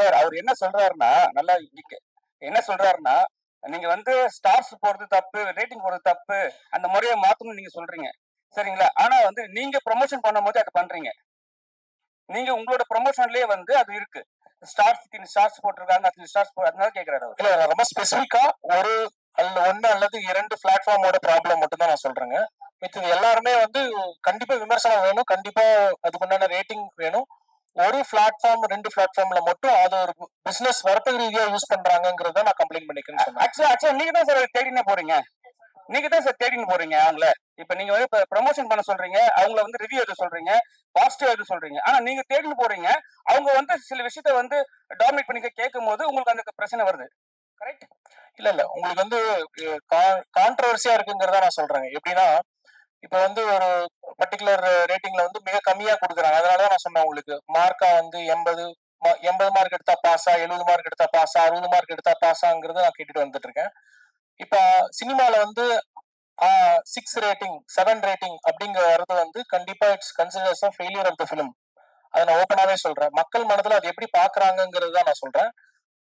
Sir அவர் என்ன சொல்றாருன்னா நல்லா என்ன சொல்றாருன்னா நீங்க வந்து ஸ்டார்ஸ் போறது தப்பு, ரேட்டிங் போறது தப்பு, அந்த முறையை மாத்தணும்னு நீங்க சொல்றீங்க சரிங்களா? ஆனா வந்து நீங்க ப்ரமோஷன் பண்ணும்போது அதை பண்றீங்க. நீங்க உங்களோட ப்ரமோஷன்லயே வந்து அது இருக்கு. ஸ்டார்ஸ் போட்டிருக்காங்க, ஸ்டார்ஸ் அதனால கேக்குறாரு அவர். இல்ல ரொம்ப ஸ்பெசிபிக்கா ஒரு ஒன்னு அல்லது 2 பிளாட்ஃபார்மோட ப்ராப்ளம் மட்டும் தான் நான் சொல்றேங்க. மிச்சது எல்லாருமே வந்து கண்டிப்பா விமர்சனம் வேணும், கண்டிப்பா அதுக்கு உண்டான ரேட்டிங் வேணும். ஒரு பிளாட்ஃபார்ம் 2 பிளாட்ஃபார்ம்ல மட்டும் அது ஒரு பிசினஸ் வர்த்தக ரீதியா யூஸ் பண்றாங்கங்கறத நான் கம்ப்ளைண்ட் பண்ணிக்கிறேன்னு சொன்னேன். ஆக்சுவலா நீங்க தான் சார் தேடினே போறீங்க. நீங்க தான் சார் தேடின்னு போறீங்க அவங்கள. இப்ப நீங்க வந்து ப்ரமோஷன் பண்ண சொல்றீங்க, அவங்கள வந்து ரிவ்யூ எழுத சொல்றீங்க, பாசிட்டிவ் எழுத சொல்றீங்க. ஆனா நீங்க தேடின்னு போறீங்க. அவங்க வந்து சில விஷயத்த வந்து டாமினேட் பண்ணி கேட்கும்போது உங்களுக்கு அந்த பிரச்சனை வருது. கரெக்ட்? இல்ல உங்களுக்கு வந்து கான்ட்ரோவர்சியா இருக்குங்கிறத நான் சொல்றேங்க. எப்படின்னா இப்ப வந்து ஒரு பர்டிகுலர் ரேட்டிங்ல வந்து மிக கம்மியா கொடுக்குறாங்க. அதனாலதான் நான் சொன்னேன் உங்களுக்கு மார்க்கா வந்து 80 மார்க் எடுத்தா பாஸா, 70 மார்க் எடுத்தா பாஸா, 60 மார்க் எடுத்தா பாஸாங்கிறத நான் கேட்டுட்டு வந்துட்டு இருக்கேன். இப்ப சினிமால வந்து 6 ரேட்டிங் 7 ரேட்டிங் அப்படிங்கிற வரது வந்து கண்டிப்பா it's considers a failure of the film. அதை நான் ஓப்பனாவே சொல்றேன். மக்கள் மனதுல அது எப்படி பாக்குறாங்கிறது தான் நான் சொல்றேன்.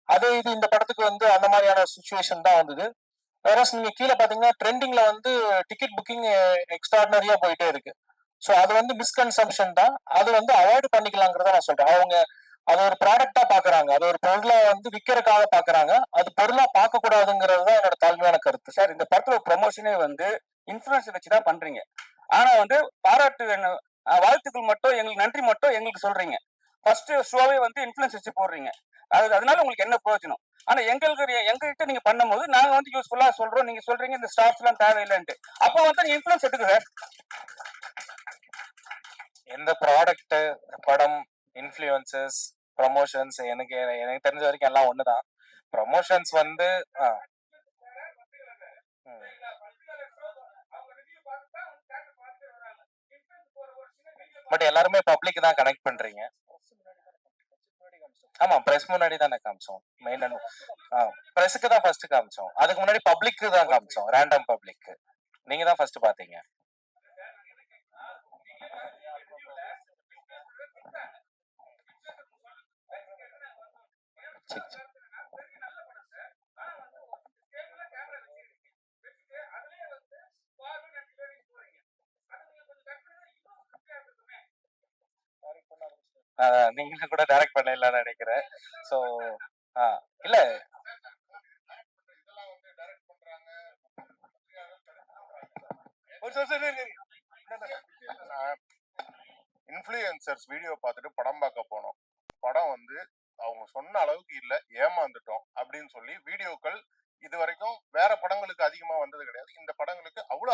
அது இது இந்த படத்துக்கு வந்து அந்த மாதிரியான சுச்சுவேஷன் தான் வந்தது. வேற நீங்க கீழே பாத்தீங்கன்னா ட்ரெண்டிங்ல வந்து டிக்கெட் புக்கிங் எக்ஸ்ட்ராடினரியா போயிட்டே இருக்கு. ஸோ அது வந்து மிஸ்கன்சம்ஷன் தான். அது வந்து அவாய்ட் பண்ணிக்கலாங்கிறத நான் சொல்றேன். அவங்க அது ஒரு ப்ராடக்டா பாக்குறாங்க, அது ஒரு பொருளா வந்து விற்கிறதுக்காக பாக்குறாங்க. அது பொருளா பார்க்க கூடாதுங்கிறது தான் என்னோட தாழ்மையான கருத்து. சார் இந்த படத்தோட ப்ரொமோஷனே வந்து இன்ஃபுளுன்ஸ் வச்சுதான் பண்றீங்க. ஆனா வந்து பாராட்டு வாழ்த்துக்கள் மட்டும் எங்களுக்கு நன்றி மட்டும் எங்களுக்கு சொல்றீங்க. ஃபர்ஸ்ட் ஷோவே வந்து இன்ஃபுளுன்ஸ் வச்சு போடுறீங்க. அதனால உங்களுக்கு என்ன பிரயோஜனம்? ஆனா எங்ககிட்ட நீங்க பண்ணும்போது நாங்க வந்து யூஸ்ஃபுல்லா சொல்றோம். நீங்க சொல்றீங்க இந்த ஸ்டார்ஸ் எல்லாம் தேவையில்லைன்ட்டு. அப்போ வந்து இன்ஃபுளுன்ஸ் எடுத்துக்க சார். எந்த ப்ராடக்ட், படம், இன்ஃப்ளூயன்சஸ், ப்ரமோஷன்ஸ் எனக்கு எனக்கு தெரிஞ்ச வரைக்கும் எல்லாம் ஒண்ணுதான். ப்ரமோஷன்ஸ் வந்து பட் எல்லாருமே பப்ளிக் தான் கனெக்ட் பண்றீங்க. ஆமா பிரஸ் முன்னாடி தானே காமிச்சோம். மெயின் பிரஸுக்கு தான் ஃபர்ஸ்ட் காமிச்சோம். அதுக்கு முன்னாடி பப்ளிக்கு தான் காமிச்சோம். Random public. நீங்க தான் ஃபர்ஸ்ட் பாத்தீங்க. நீங்களும் கூட டைரக்ட் பண்ணலாம்னு நினைக்கிறேன். சோ இல்ல இன்ஃப்ளூயன்சர்ஸ் வீடியோ பார்த்துட்டு படம் பார்க்க போனோம். படம் வந்து அவங்க சொன்ன அளவுக்கு இல்ல, ஏமாந்துட்டோம் அப்படின்னு சொல்லி வீடியோக்கள் இது வரைக்கும் வேற படங்களுக்கு அதிகமா வந்தது கிடையாது. இந்த படங்களுக்கு அவ்வளவு